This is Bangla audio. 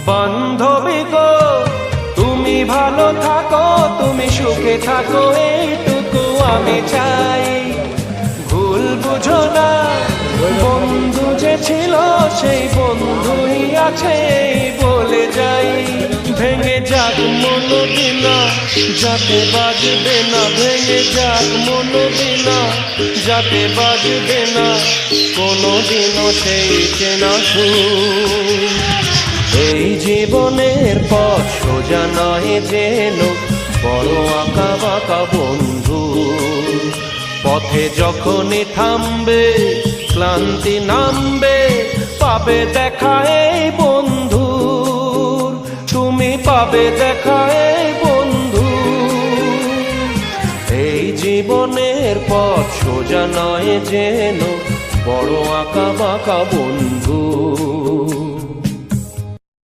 বান্ধবী গো তুমি ভালো থাকো, তুমি সুখে থাকো, এইটুকু আমি চাই। ভুল বুঝো না, বন্ধু যে ছিল সেই বন্ধুই আছে বলে যাই। ভেঙে যাক মনোবিনা যাতে বাজবে না, ভেঙে যাক মনোবিনা যাতে বাজবে না কোনোদিনও সেই চেনা সুর। এই জীবনের পথ সোজা নয় যেন বড় আঁকা বাঁকা বন্ধু। পথে যখনই থামবে ক্লান্তি নামবে, পাবে দেখা এই বন্ধু, তুমি পাবে দেখা এই বন্ধু। এই জীবনের পথ সোজা নয় যেন বড় আঁকা বাঁকা বন্ধু।